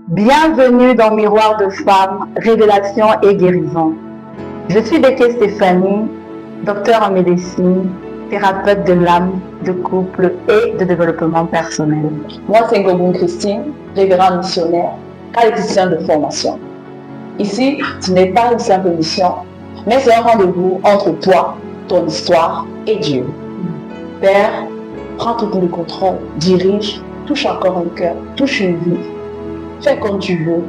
Bienvenue dans Miroir de Femmes, Révélation et Guérison. Je suis Bété Stéphanie, docteur en médecine, thérapeute de l'âme, de couple et de développement personnel. Moi, c'est Ngobun Christine, révérend missionnaire, catéchiste de formation. Ici, ce n'est pas une simple mission, mais c'est un rendez-vous entre toi, ton histoire et Dieu. Père, prends tout le contrôle, dirige, touche encore un cœur, touche une vie. Fais comme tu veux,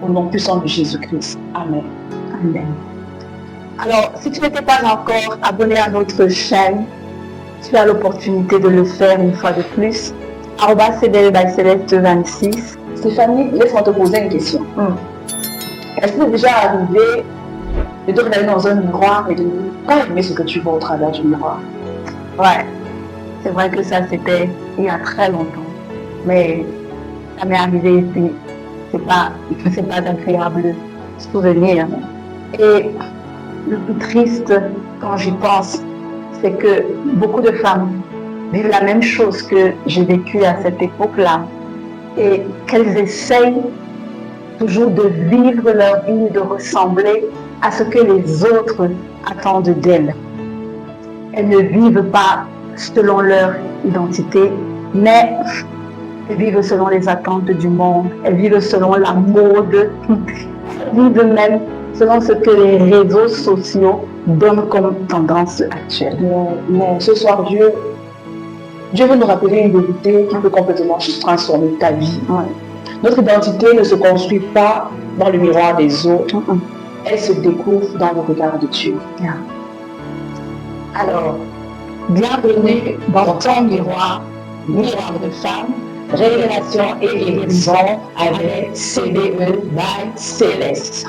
au nom puissant de Jésus-Christ. Amen. Amen. Alors, si tu n'étais pas encore abonné à notre chaîne, tu as l'opportunité de le faire une fois de plus. @cdl_céleste26. Stéphanie, laisse-moi te poser une question. Est-ce que c'est déjà arrivé de te regarder dans un miroir et de ne pas aimer ce que tu vois au travers du miroir? Ouais, c'est vrai que ça c'était il y a très longtemps. Mais ça m'est arrivé ici. C'est pas d'agréable souvenir. Et le plus triste quand j'y pense, c'est que beaucoup de femmes vivent la même chose que j'ai vécu à cette époque-là. Et qu'elles essayent toujours de vivre leur vie, de ressembler à ce que les autres attendent d'elles. Elles ne vivent pas selon leur identité, mais elles vivent selon les attentes du monde, elles vivent selon la mode, elles vivent même selon ce que les réseaux sociaux donnent comme tendance actuelle. Mais ce soir, Dieu veut nous rappeler une vérité qui peut complètement transformer ta vie. Ouais. Notre identité ne se construit pas dans le miroir des autres, elle se découvre dans le regard de Dieu. Yeah. Alors, bienvenue dans ton miroir, Miroir de Femme, Révélation et Guérison avec CDE by Céleste.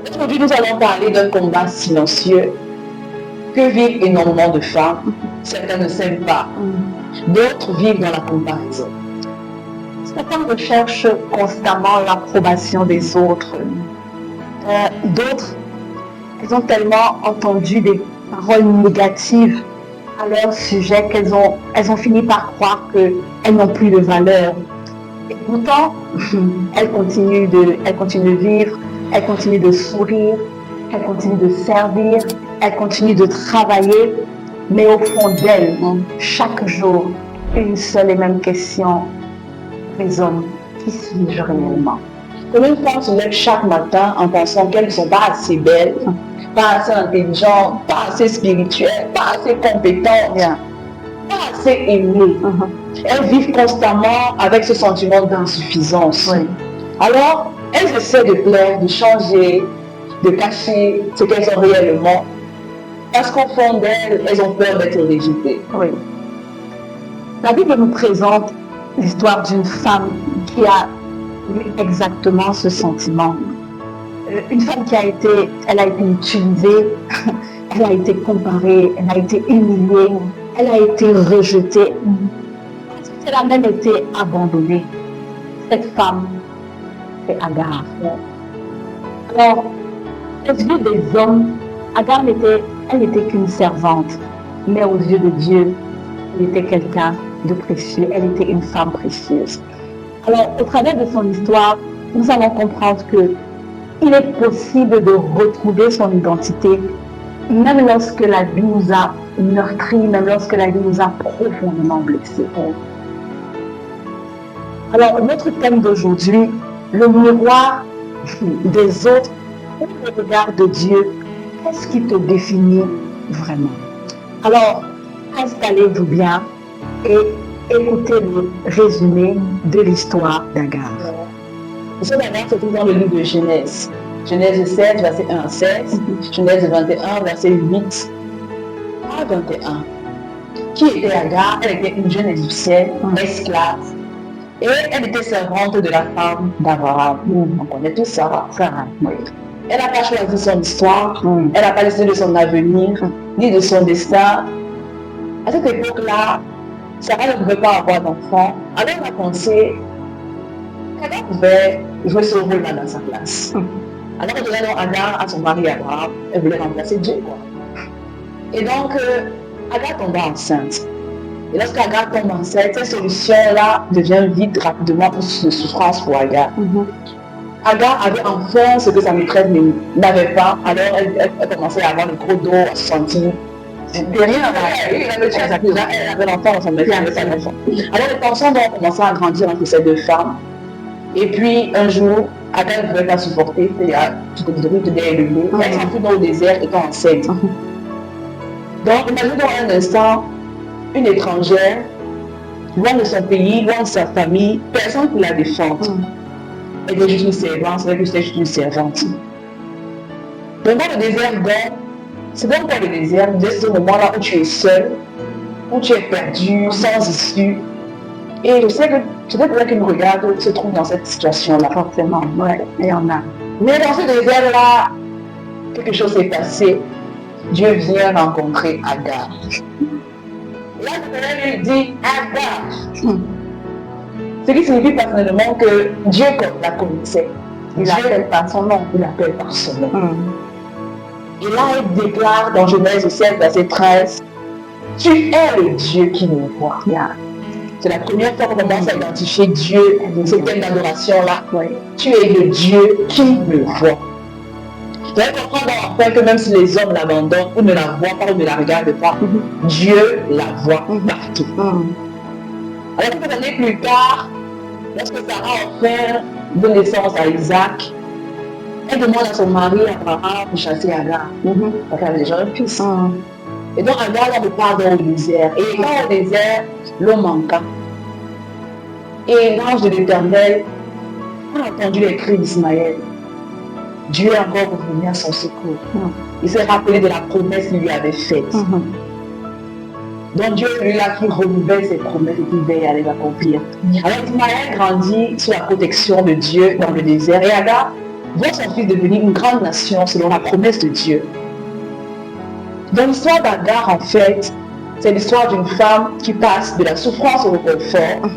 Aujourd'hui, nous allons parler d'un combat silencieux que vivent énormément de femmes. Certains ne s'aiment pas, d'autres vivent dans la comparaison. Certains recherchent constamment l'approbation des autres. D'autres, elles ont tellement entendu des paroles négatives à leur sujet qu'elles ont fini par croire qu'elles n'ont plus de valeur. Et pourtant, elles continuent de vivre, elles continuent de sourire, elles continuent de servir, elles continuent de travailler, mais au fond d'elles, chaque jour, une seule et même question résonne: qui suis-je réellement? Combien de femmes se lèvent chaque matin en pensant qu'elles ne sont pas assez belles, pas assez intelligentes, pas assez spirituelles, pas assez compétentes, pas assez aimées. Elles vivent constamment avec ce sentiment d'insuffisance. Oui. Alors, elles essaient de plaire, de changer, de cacher ce qu'elles sont réellement, parce qu'au fond d'elles, elles ont peur d'être rejetées. Oui. La Bible nous présente l'histoire d'une femme qui a eu exactement ce sentiment. Une femme elle a été utilisée, elle a été comparée, elle a été humiliée, elle a été rejetée. Elle a même été abandonnée. Cette femme, c'est Agar. Alors, aux yeux des hommes, Agar elle n'était qu'une servante, mais aux yeux de Dieu, elle était quelqu'un de précieux, elle était une femme précieuse. Alors, au travers de son histoire, nous allons comprendre qu'il est possible de retrouver son identité, même lorsque la vie nous a meurtris, même lorsque la vie nous a profondément blessés. Alors, notre thème d'aujourd'hui, le miroir des autres ou le regard de Dieu, qu'est-ce qui te définit vraiment? Alors, installez-vous bien et écoutez le résumé de l'histoire d'Agar. L'histoire d'Agar se trouve dans le livre de Genèse. Genèse 7, verset 1 à 16, Genèse 21, verset 8 à 21. Qui était Agar? Elle était une jeune égyptienne, esclave, et elle était servante de la femme d'Abraham. On connaît tout ça. Oui. Elle n'a pas choisi son histoire, elle n'a pas décidé de son avenir, ni de son destin. À cette époque-là, Sarah ne pouvait pas avoir d'enfant. Alors elle a pensé qu'elle pouvait jouer ce rôle-là dans sa place. Alors elle donnait Agar à son mari Abraham, elle voulait remplacer Dieu. Et donc, Agar tomba enceinte. Et lorsqu'Agar tombe enceinte, cette solution-là devient vite, rapidement, une souffrance pour Agar. Agar avait enfin ce que sa maîtresse n'avait pas, alors elle commençait à avoir le gros dos, à se sentir derrière. Elle avait l'enfant dans son maîtresse, elle avait pas l'enfant. Alors les tensions ont commencé à grandir entre ces deux femmes. Et puis un jour, Agar ne pouvait pas supporter, tout le monde était élevé. Elle s'enfuit dans le désert étant enceinte. Donc imaginez dans un instant, une étrangère, loin de son pays, loin de sa famille, personne pour la défendre. Elle est juste une servante, c'est vrai que c'était juste une servante. Donc dans le désert, c'est même pas le désert, c'est ce moment-là où tu es seul, où tu es perdu, sans issue. Et je sais que peut-être qui nous regarde se trouve dans cette situation-là. Forcément, ouais, il y en a. Mais dans ce désert-là, quelque chose s'est passé. Dieu vient rencontrer Agar. Là, le lui dit Agar. Ce qui signifie personnellement que Dieu la connaissait. Il l'appelle par son nom. Il l'appelle par son nom. Et là, il déclare dans Genèse 7, verset 13, tu es le Dieu qui nous voit. C'est la première fois qu'on commence à identifier Dieu, ce thème d'adoration-là. Tu es le Dieu qui me voit. Vous allez comprendre enfin que même si les hommes l'abandonnent, ou ne la voient pas, ou ne la regardent pas, Dieu la voit partout. Alors quelques années plus tard, lorsque Sarah enfin donne naissance à Isaac, elle demande à son mari Abraham de chasser Agar. Parce qu'elle avait déjà un fils. Et donc Agar repart dans le désert. Et dans le désert, l'eau manqua. Et l'ange de l'Éternel a entendu les cris d'Ismaël. Dieu est encore revenu à son secours. Il s'est rappelé de la promesse qu'il lui avait faite. Donc Dieu est là qui renouvelle ses promesses et qui veille à les accomplir. Alors Ismaël grandit sous la protection de Dieu dans le désert. Et Agar voit son fils devenir une grande nation selon la promesse de Dieu. Dans l'histoire d'Agar, en fait, c'est l'histoire d'une femme qui passe de la souffrance au confort,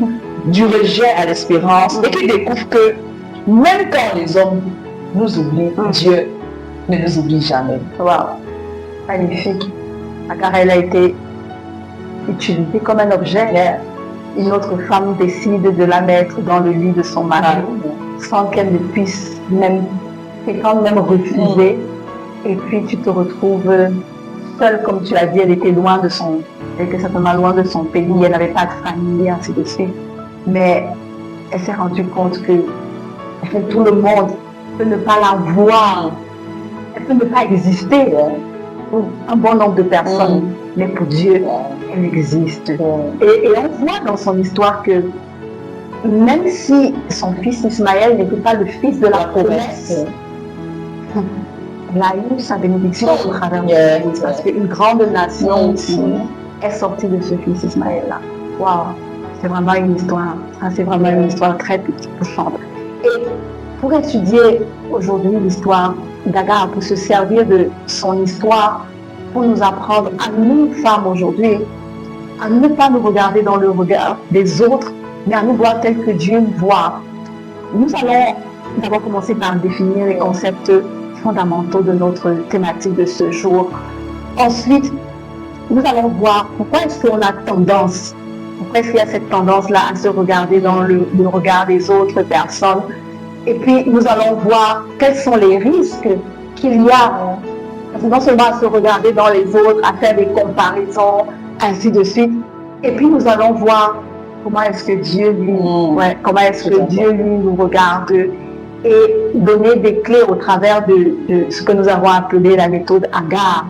du rejet à l'espérance, et qui découvre que même quand les hommes nous oublient, Dieu ne nous oublie jamais. Wow, magnifique. Agar, elle a été utilisée comme un objet. Une autre femme décide de la mettre dans le lit de son mari, sans qu'elle ne puisse même refuser. Et puis tu te retrouves seule, comme tu as dit, elle était elle était certainement loin de son pays, elle n'avait pas de famille, ainsi de suite. Mais elle s'est rendue compte que tout le monde peut ne pas la voir, elle peut ne pas exister pour un bon nombre de personnes, mais pour Dieu, elle existe. Et on voit dans son histoire que même si son fils Ismaël n'était pas le fils de la promesse, elle a eu sa bénédiction au travers de lui, parce qu'une grande nation aussi est sortie de ce fils Ismaël-là. Waouh, c'est vraiment une histoire, c'est vraiment une histoire très touchante. Et pour étudier aujourd'hui l'histoire d'Agar, pour se servir de son histoire, pour nous apprendre à nous, femmes aujourd'hui, à ne pas nous regarder dans le regard des autres, mais à nous voir tel que Dieu nous voit. Nous allons d'abord commencer par définir les concepts fondamentaux de notre thématique de ce jour. Ensuite, nous allons voir pourquoi est-ce qu'on a tendance, pourquoi est-ce qu'il y a cette tendance-là à se regarder dans le regard des autres personnes. Et puis, nous allons voir quels sont les risques qu'il y a, non seulement à se regarder dans les autres, à faire des comparaisons, ainsi de suite. Et puis, nous allons voir comment est-ce que Dieu, comment est-ce que Dieu, lui, nous regarde et donner des clés au travers de ce que nous avons appelé la méthode Agar.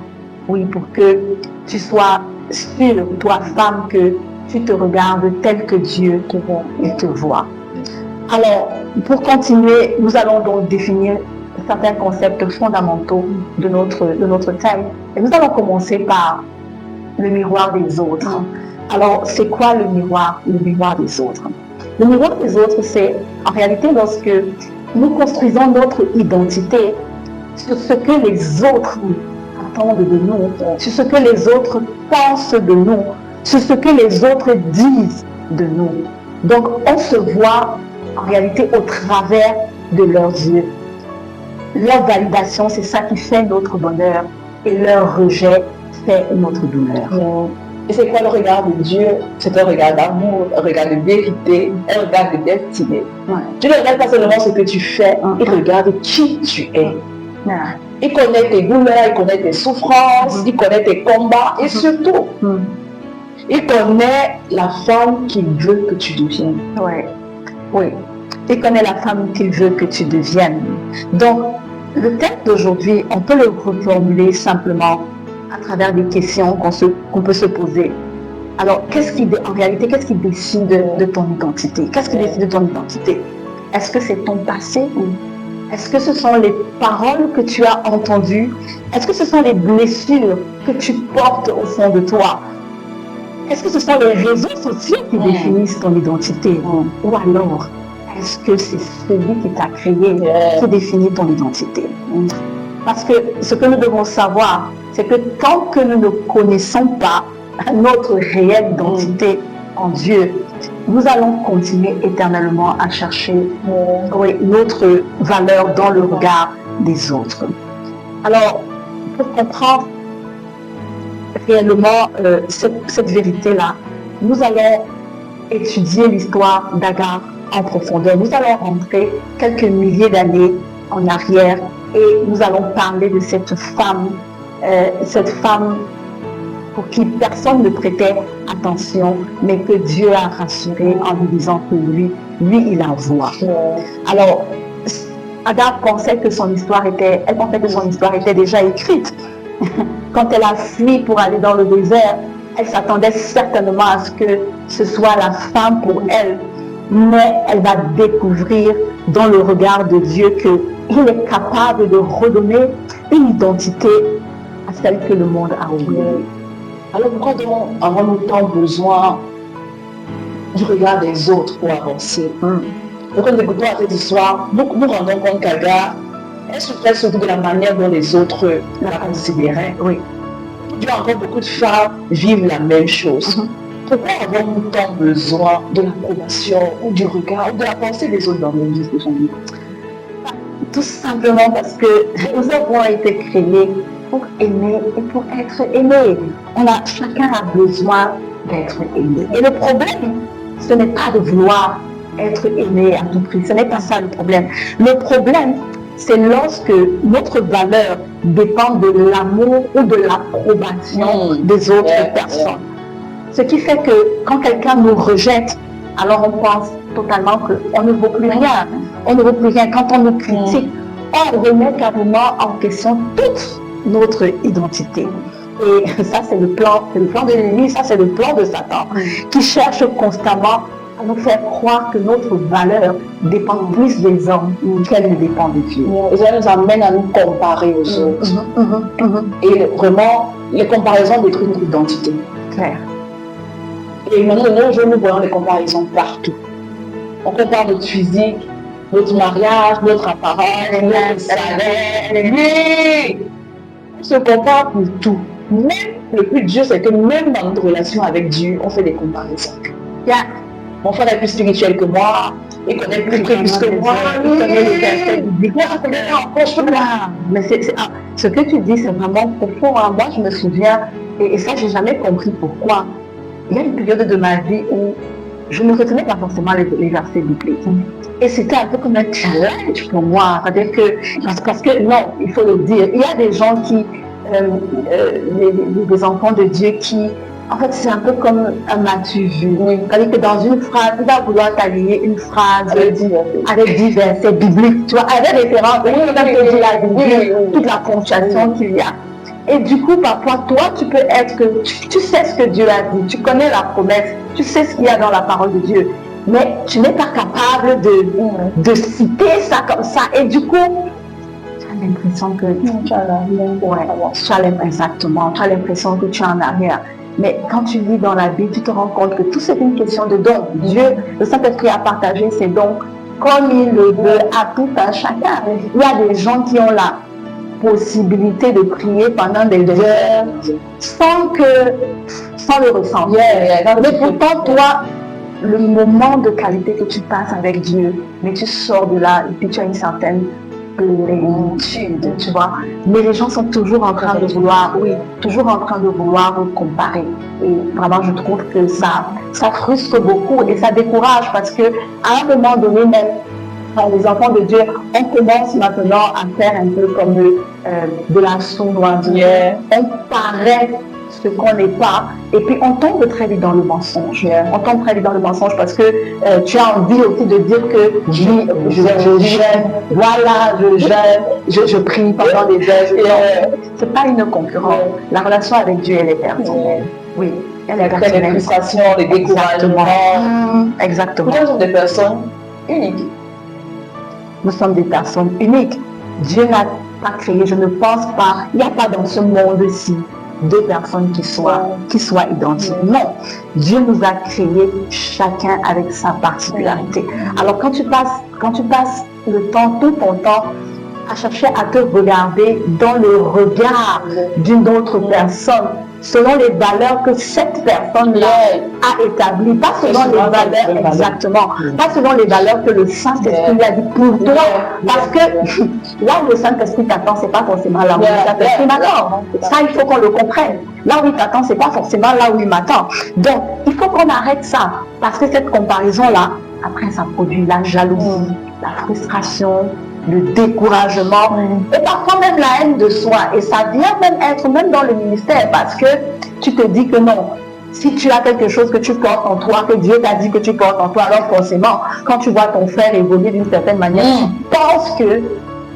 Oui, pour que tu sois sûre, toi, femme, que tu te regardes tel que Dieu te voit. Alors, pour continuer, nous allons donc définir certains concepts fondamentaux de notre thème. Et nous allons commencer par le miroir des autres. Alors, c'est quoi le miroir des autres? Le miroir des autres, c'est en réalité lorsque nous construisons notre identité sur ce que les autres attendent de nous, sur ce que les autres pensent de nous, sur ce que les autres disent de nous. Donc, on se voit en réalité au travers de leurs yeux. Leur validation, c'est ça qui fait notre bonheur, et leur rejet fait notre douleur. Et c'est quoi le regard de Dieu? C'est un regard d'amour, un regard de vérité, un regard de destinée. Ouais. Dieu ne regarde pas seulement ce que tu fais, il regarde qui tu es. Ouais. Il connaît tes douleurs, il connaît tes souffrances, il connaît tes combats et surtout, il connaît la femme qu'il veut que tu deviennes. Ouais. Oui. Il connaît la femme qu'il veut que tu deviennes. Donc, le thème d'aujourd'hui, on peut le reformuler simplement à travers des questions qu'on peut se poser. Alors, en réalité, qu'est-ce qui décide de ton identité? Qu'est-ce qui décide de ton identité? Est-ce que c'est ton passé? Est-ce que ce sont les paroles que tu as entendues? Est-ce que ce sont les blessures que tu portes au fond de toi? Est-ce que ce sont les réseaux sociaux qui définissent ton identité? Ou alors, est-ce que c'est celui qui t'a créé qui définit ton identité? Parce que ce que nous devons savoir, c'est que tant que nous ne connaissons pas notre réelle identité en Dieu, nous allons continuer éternellement à chercher notre valeur dans le regard des autres. Alors, pour comprendre réellement cette vérité-là, nous allons étudier l'histoire d'Agar en profondeur. Nous allons rentrer quelques milliers d'années en arrière et nous allons parler de cette femme pour qui personne ne prêtait attention, mais que Dieu a rassuré en lui disant que lui, il a voix. Alors, Agar pensait que son histoire était déjà écrite. Quand elle a fui pour aller dans le désert, elle s'attendait certainement à ce que ce soit la femme pour elle. Mais elle va découvrir dans le regard de Dieu qu'il est capable de redonner une identité à celle que le monde a oubliée. Alors pourquoi donc avons-nous tant besoin du regard des autres pour avancer? Donc en écoutant cette histoire, nous rendons compte qu'Agar, elle souffrait surtout de la manière dont les autres la considéraient. Oui. Il y a encore beaucoup de femmes vivent la même chose. Pourquoi avons-nous tant besoin de l'approbation ou du regard ou de la pensée des autres dans nos vies de famille? Tout simplement parce que nous avons été créés pour aimer et pour être aimés. Chacun a besoin d'être aimé. Et le problème, ce n'est pas de vouloir être aimé à tout prix. Ce n'est pas ça le problème. Le problème, c'est lorsque notre valeur dépend de l'amour ou de l'approbation des autres personnes. Ce qui fait que quand quelqu'un nous rejette, alors on pense totalement qu'on ne vaut plus rien. On ne vaut plus rien. Quand on nous critique, on remet carrément en question toute notre identité. Et ça, c'est le plan de l'ennemi, ça, c'est le plan de Satan, qui cherche constamment à nous faire croire que notre valeur dépend plus des hommes qu'elle ne dépend de Dieu. Et ça nous amène à nous comparer aux autres. Et vraiment, les comparaisons détruisent notre identité. Claire. Et maintenant, nous voyons les comparaisons partout. On compare notre physique, notre mariage, notre apparence, notre salaire. Oui! On se compare pour tout. Même le plus dur, c'est que même dans notre relation avec Dieu, on fait des comparaisons. Mon frère est plus spirituel que moi, il connaît plus que moi, il connaît les versets bibliques. Mais ce que tu dis, c'est vraiment profond. Moi, je me souviens, et ça, j'ai jamais compris pourquoi. Il y a une période de ma vie où je ne retenais pas forcément les versets bibliques. Et c'était un peu comme un challenge pour moi. C'est-à-dire que, parce que, non, il faut le dire, il y a des gens qui, des enfants de Dieu qui, en fait, c'est un peu comme un m'as-tu vu. C'est-à-dire que dans une phrase, il va vouloir t'allier une phrase avec 10 versets bibliques, tu vois, avec référence, toute la ponctuation qu'il y a. Et du coup, parfois, toi, tu peux être que tu sais ce que Dieu a dit, tu connais la promesse, tu sais ce qu'il y a dans la parole de Dieu, mais tu n'es pas capable de citer ça comme ça. Et du coup, tu as l'impression que tu as l'impression que tu es en arrière. Mais quand tu lis dans la Bible, tu te rends compte que tout c'est une question de don. Dieu, le Saint-Esprit a partagé ses dons comme il le veut à tout un chacun. Il y a des gens qui ont la possibilité de prier pendant des heures sans le ressentir. Mais pourtant, toi, le moment de qualité que tu passes avec Dieu, mais tu sors de là et puis tu as une certaine plénitude, tu vois. Mais les gens sont toujours en train de vouloir, comparer. Et vraiment, je trouve que ça frustre beaucoup et ça décourage parce que à un moment donné, même les enfants de Dieu, on commence maintenant à faire un peu comme de la sournoiserie. On paraît ce qu'on n'est pas, et puis on tombe très vite dans le mensonge. On tombe très vite dans le mensonge parce que tu as envie aussi de dire que je jeûne, voilà, je jeûne, je prie pendant des heures. C'est pas une concurrence. La relation avec Dieu, elle est personnelle. Oui, elle est personnelle. Les frustrations, les découragements. Exactement. Nous sommes des personnes uniques. Nous sommes des personnes uniques. Dieu n'a pas créé, je ne pense pas, il n'y a pas dans ce monde-ci deux personnes qui soient identiques. Non, Dieu nous a créés chacun avec sa particularité. Alors quand tu passes le temps, tout ton temps, à chercher à te regarder dans le regard d'une autre personne, selon les valeurs que cette personne-là a établies, pas selon les valeurs, exactement, pas selon les valeurs que le Saint-Esprit a dit pour toi, parce que là où le Saint-Esprit t'attend, c'est pas forcément là où le Saint-Esprit m'attend. Ça, il faut qu'on le comprenne. Là où il t'attend, c'est pas forcément là où il m'attend. Donc, il faut qu'on arrête ça, parce que cette comparaison-là, après, ça produit la jalousie, la frustration, le découragement et parfois même la haine de soi. Et ça vient même être même dans le ministère parce que tu te dis que non, si tu as quelque chose que tu portes en toi, que Dieu t'a dit que tu portes en toi, alors forcément, quand tu vois ton frère évoluer d'une certaine manière, tu penses que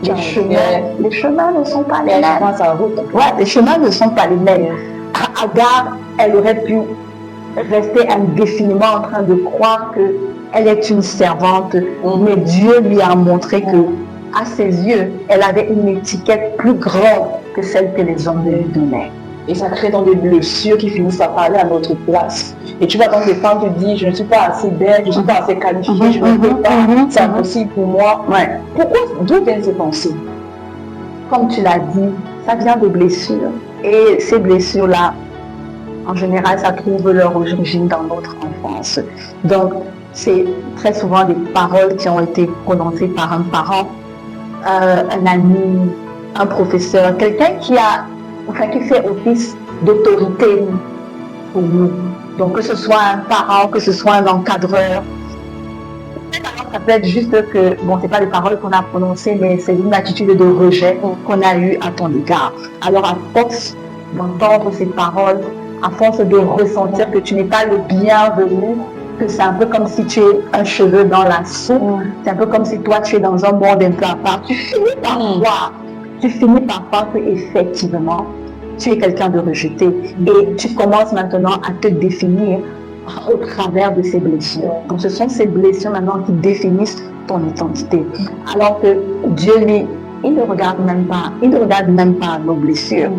les chemins ne sont pas les mêmes. Les chemins ne sont pas les mêmes. Agar, elle aurait pu rester indéfiniment en train de croire qu'elle est une servante, mais Dieu lui a montré que à ses yeux, elle avait une étiquette plus grande que celle que les hommes lui donnaient. Et ça crée donc des blessures qui finissent par parler à notre place. Et tu vois, quand les femmes te disent, je ne suis pas assez belle, je ne suis pas assez qualifiée, je ne peux pas, c'est impossible pour moi. Pourquoi? D'où viennent ces pensées? Comme tu l'as dit, ça vient de blessures. Et ces blessures-là, en général, ça trouve leur origine dans notre enfance. Donc, c'est très souvent des paroles qui ont été prononcées par un parent, un ami, un professeur, quelqu'un qui fait office d'autorité pour nous. Donc que ce soit un parent, que ce soit un encadreur. Ça peut être juste que, bon, c'est pas les paroles qu'on a prononcées, mais c'est une attitude de rejet qu'on a eue à ton égard. Alors à force d'entendre ces paroles, à force de ressentir que tu n'es pas le bienvenu, que c'est un peu comme si tu es un cheveu dans la soupe, c'est un peu comme si toi tu es dans un monde un peu à part, tu finis par voir que effectivement tu es quelqu'un de rejeté et tu commences maintenant à te définir au travers de ces blessures. Donc ce sont ces blessures maintenant qui définissent ton identité. Alors que Dieu, lui, il ne regarde même pas nos blessures.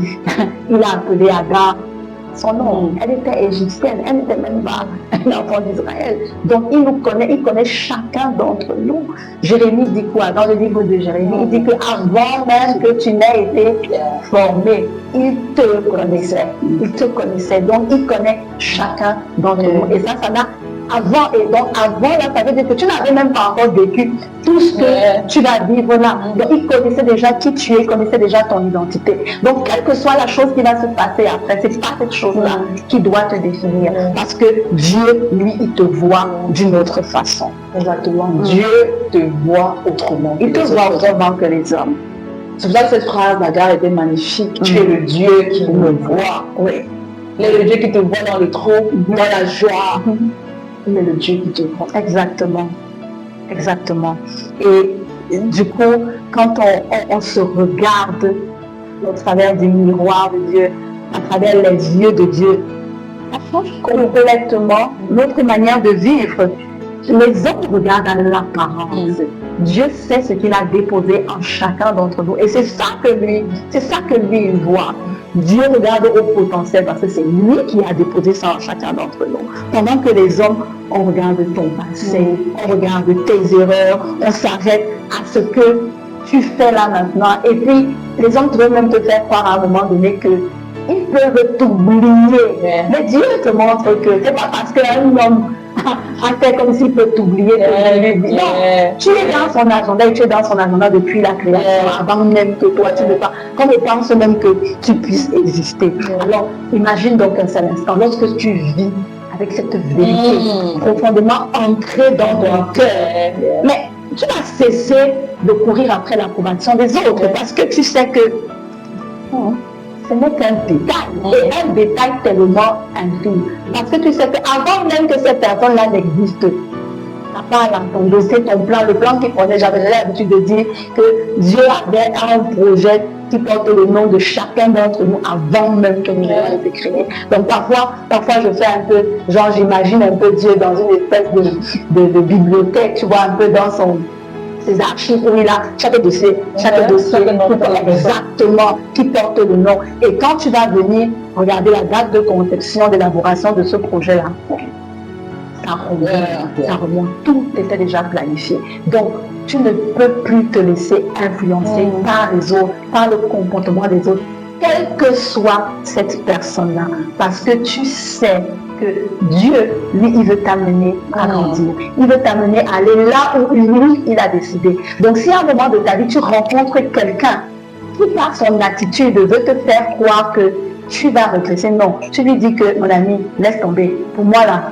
Il a appelé Agar son nom. Elle était égyptienne, elle n'était même pas un enfant d'Israël. Donc il connaît chacun d'entre nous. Jérémie dit quoi? Dans le livre de Jérémie, il dit qu'avant même que tu n'aies été formé, il te connaissait. Donc il connaît chacun d'entre nous. Et ça n'a avant, et donc avant là, ça veut dire que tu n'avais même pas encore vécu tout ce que tu vas vivre là. Donc il connaissait déjà qui tu es, il connaissait déjà ton identité. Donc quelle que soit la chose qui va se passer après, c'est pas cette chose-là qui doit te définir. Parce que Dieu, lui, il te voit d'une autre façon. Exactement. Dieu te voit autrement. Il te voit autrement que les hommes. C'est pour ça que cette phrase d'Agar était magnifique. Tu es le Dieu qui me voit. Oui. Il est le Dieu qui te voit dans le trône, dans la joie. Il est le Dieu qui te voit. Exactement. Et du coup, quand on se regarde au travers du miroir de Dieu, à travers les yeux de Dieu, ça change complètement notre manière de vivre. Les hommes regardent à l'apparence. Dieu sait ce qu'il a déposé en chacun d'entre nous. Et c'est ça que lui il voit. Dieu regarde au potentiel parce que c'est lui qui a déposé ça en chacun d'entre nous. Pendant que les hommes, on regarde ton passé, on regarde tes erreurs, on s'arrête à ce que tu fais là maintenant. Et puis, les hommes veulent même te faire croire à un moment donné que ils peuvent t'oublier. Mais Dieu te montre que c'est pas parce qu'un homme à faire comme s'il peut t'oublier. Non, tu es dans son agenda et tu es dans son agenda depuis la création, avant même que toi tu ne pas. Qu'on ne pense même que tu puisses exister. Alors, imagine donc un seul instant, lorsque tu vis avec cette vérité profondément ancrée dans ton cœur, mais tu vas cesser de courir après l'approbation des autres parce que tu sais que ce n'est qu'un détail, et un détail tellement infime. Parce que tu sais qu'avant même que cette personne-là n'existe, ta part dans ton dossier, ton plan, le plan qu'il prenait, j'avais l'habitude de dire que Dieu avait un projet qui porte le nom de chacun d'entre nous avant même que nous ayons été créés. Donc parfois je fais un peu, genre j'imagine un peu Dieu dans une espèce de bibliothèque, tu vois, un peu dans ses archives où il a chaque dossier exactement qui porte le nom. Et quand tu vas venir regarder la date de conception, d'élaboration de ce projet-là, ça remonte, tout était déjà planifié. Donc, tu ne peux plus te laisser influencer par les autres, par le comportement des autres, quelle que soit cette personne-là, parce que tu sais que Dieu, lui, il veut t'amener à grandir. Il veut t'amener à aller là où lui, il a décidé. Donc, si à un moment de ta vie, tu rencontres quelqu'un qui, par son attitude, veut te faire croire que tu vas regresser, non, tu lui dis que, mon ami, laisse tomber. Pour moi, là,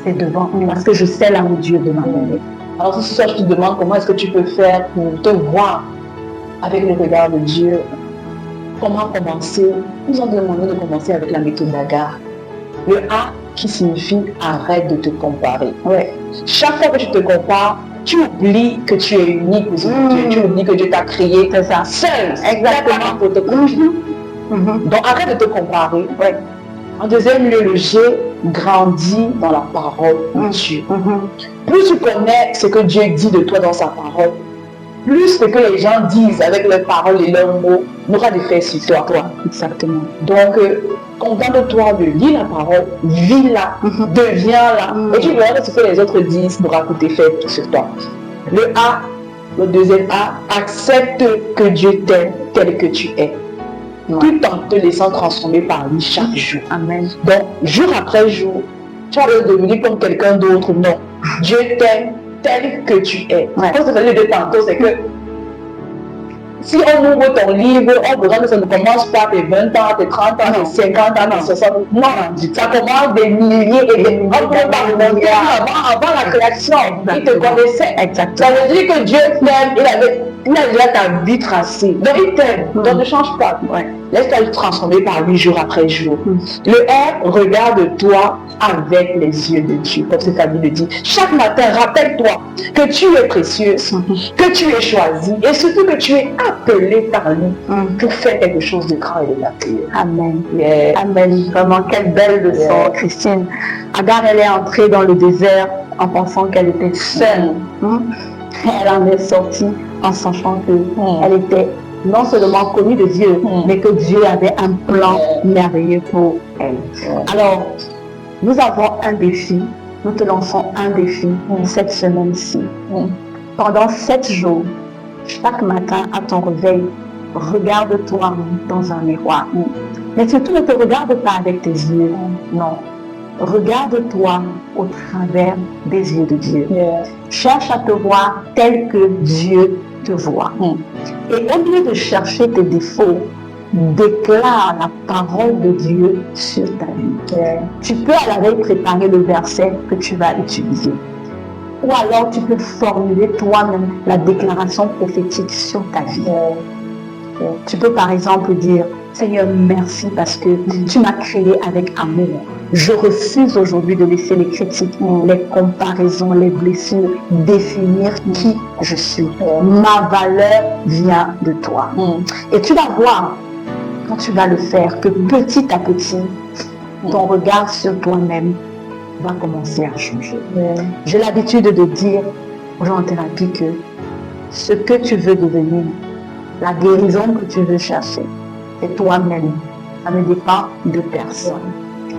c'est devant, parce que je sais là où Dieu veut m'amener. Alors, ce soir, je te demande comment est-ce que tu peux faire pour te voir avec le regard de Dieu. Comment commencer? Nous avons demandé de commencer avec la méthode d'Agar. Le A qui signifie arrête de te comparer. Chaque fois que tu te compares, tu oublies que tu es unique, tu oublies que Dieu t'a créé seul, exactement pour te comparer. Donc arrête de te comparer. En deuxième lieu, le G grandit dans la parole de Dieu. Plus tu connais ce que Dieu dit de toi dans sa parole, plus ce que les gens disent avec leurs paroles et leurs mots n'aura d'effet sur toi. Exactement. Donc, contente-toi de lire la parole, vis-la, deviens-la, et tu verras que ce que les autres disent n'aura pas d'effet sur toi. Le A, le deuxième A, accepte que Dieu t'aime tel que tu es. Tout en te laissant transformer par lui chaque jour. Amen. Donc, jour après jour, tu vas devenir comme quelqu'un d'autre. Non. Dieu t'aime tel que tu es. Comme je te disais tantôt, c'est que si on ouvre ton livre, on verra que ça ne commence pas tes 20 ans, tes 30 ans, tes 50 ans, tes 60 ans. Non, ça commence des milliers et des milliers avant la création. Il te connaissait. Ça veut dire que Dieu t'aime, il a déjà ta vie tracée. Donc il t'aime. Donc ne change pas. Laisse-toi te transformer par lui jour après jour. Le R, regarde-toi avec les yeux de Dieu. Comme c'est ta vie le dit. Chaque matin, rappelle-toi que tu es précieuse, que tu es choisie et surtout que tu es appelée par lui pour faire quelque chose de grand et de merveilleux. Amen. Amen. Vraiment, quelle belle leçon, Christine. Agar, elle est entrée dans le désert en pensant qu'elle était seule. Elle en est sortie en sachant qu'elle était non seulement connue de Dieu, mais que Dieu avait un plan merveilleux pour elle. Alors, nous avons un défi, nous te lançons un défi cette semaine-ci. Pendant 7 jours, chaque matin à ton réveil, regarde-toi dans un miroir. Mais surtout, ne te regarde pas avec tes yeux, non. Regarde-toi au travers des yeux de Dieu. Cherche à te voir tel que Dieu te voit. Et au lieu de chercher tes défauts, déclare la parole de Dieu sur ta vie. Tu peux à la veille préparer le verset que tu vas utiliser. Ou alors tu peux formuler toi-même la déclaration prophétique sur ta vie. Tu peux par exemple dire: Seigneur, merci parce que tu m'as créé avec amour. Je refuse aujourd'hui de laisser les critiques, les comparaisons, les blessures définir qui je suis. Ma valeur vient de toi. Et tu vas voir, quand tu vas le faire, que petit à petit, ton regard sur toi-même va commencer à changer. J'ai l'habitude de dire aux gens en thérapie que ce que tu veux devenir, la guérison que tu veux chercher, c'est toi-même. Ça ne dépend de personne.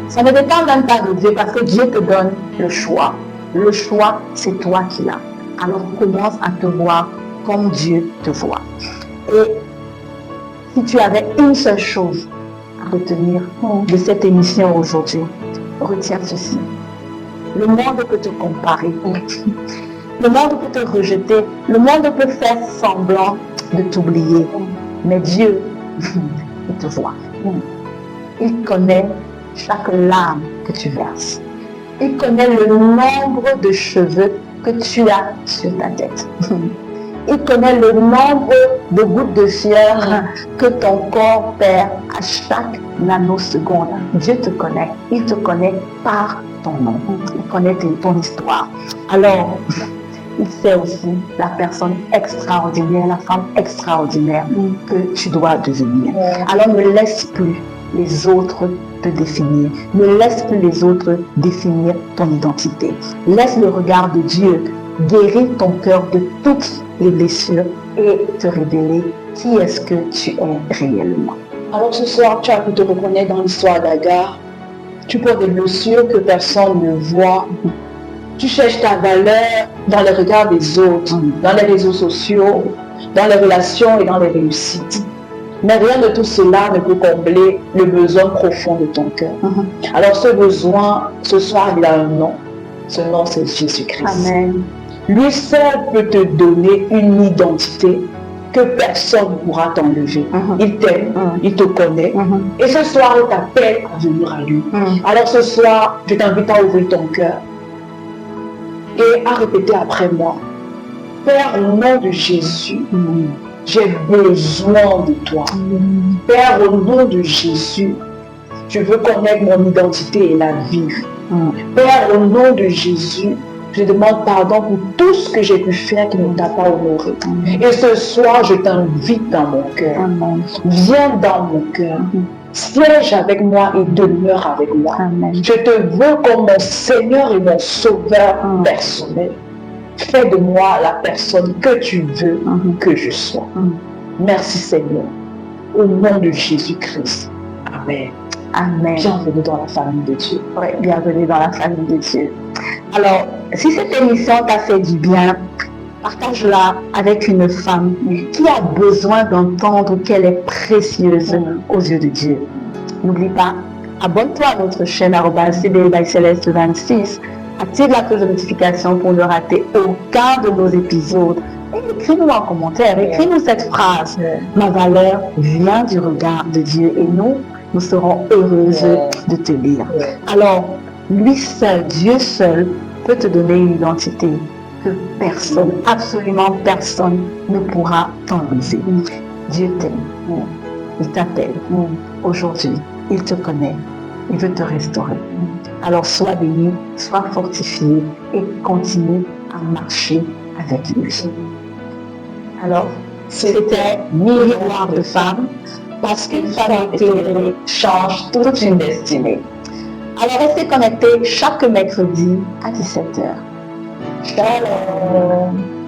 Ça ne dépend même pas de Dieu parce que Dieu te donne le choix. Le choix, c'est toi qui l'as. Alors commence à te voir comme Dieu te voit. Et si tu avais une seule chose à retenir de cette émission aujourd'hui, retiens ceci. Le monde peut te comparer. Le monde peut te rejeter. Le monde peut faire semblant de t'oublier. Mais Dieu, il te voit. Il connaît chaque larme que tu verses. Il connaît le nombre de cheveux que tu as sur ta tête. Il connaît le nombre de gouttes de sueur que ton corps perd à chaque nanoseconde. Dieu te connaît. Il te connaît par ton nom. Il connaît ton histoire. Alors, il sait aussi la personne extraordinaire, la femme extraordinaire que tu dois devenir. Alors, ne laisse plus les autres te définir. Ne laisse plus les autres définir ton identité. Laisse le regard de Dieu guérir ton cœur de toutes les blessures et te révéler qui est-ce que tu es réellement. Alors ce soir, tu as pu te reconnaître dans l'histoire d'Agar. Tu portes des blessures que personne ne voit. Tu cherches ta valeur dans le regard des autres, dans les réseaux sociaux, dans les relations et dans les réussites. Mais rien de tout cela ne peut combler le besoin profond de ton cœur. Alors ce besoin, ce soir, il a un nom. Ce nom, c'est Jésus-Christ. Amen. Lui seul peut te donner une identité que personne ne pourra t'enlever. Il t'aime, il te connaît. Et ce soir, il t'appelle à venir à lui. Alors ce soir, je t'invite à ouvrir ton cœur et à répéter après moi. Père, au nom de Jésus, j'ai besoin de toi. Père, au nom de Jésus, je veux connaître mon identité et la vivre. Père, au nom de Jésus, je demande pardon pour tout ce que j'ai pu faire qui ne t'a pas honoré. Et ce soir, je t'invite dans mon cœur. Viens dans mon cœur. Siège avec moi et demeure avec moi. Je te veux comme mon Seigneur et mon Sauveur personnel. Fais de moi la personne que tu veux que je sois. Merci Seigneur. Au nom de Jésus-Christ. Amen. Amen. Bienvenue dans la famille de Dieu. Oui, bienvenue dans la famille de Dieu. Alors, si cette émission t'a fait du bien, partage-la avec une femme qui a besoin d'entendre qu'elle est précieuse aux yeux de Dieu. N'oublie pas, abonne-toi à notre chaîne CBL by Céleste 26. Active la cloche de notification pour ne rater aucun de nos épisodes. Et écris-nous en commentaire, écris-nous cette phrase. Ma valeur vient du regard de Dieu et nous serons heureuses de te lire. Alors, lui seul, Dieu seul, peut te donner une identité que personne, absolument personne ne pourra t'enlever. Dieu t'aime, il t'appelle. Aujourd'hui, il te connaît, il veut te restaurer. Alors, sois béni, sois fortifié et continue à marcher avec lui. Alors, c'était Miroir de femme, parce qu'une femme éclairée change toute une destinée. Alors, restez connectés chaque mercredi à 17h. Shalom.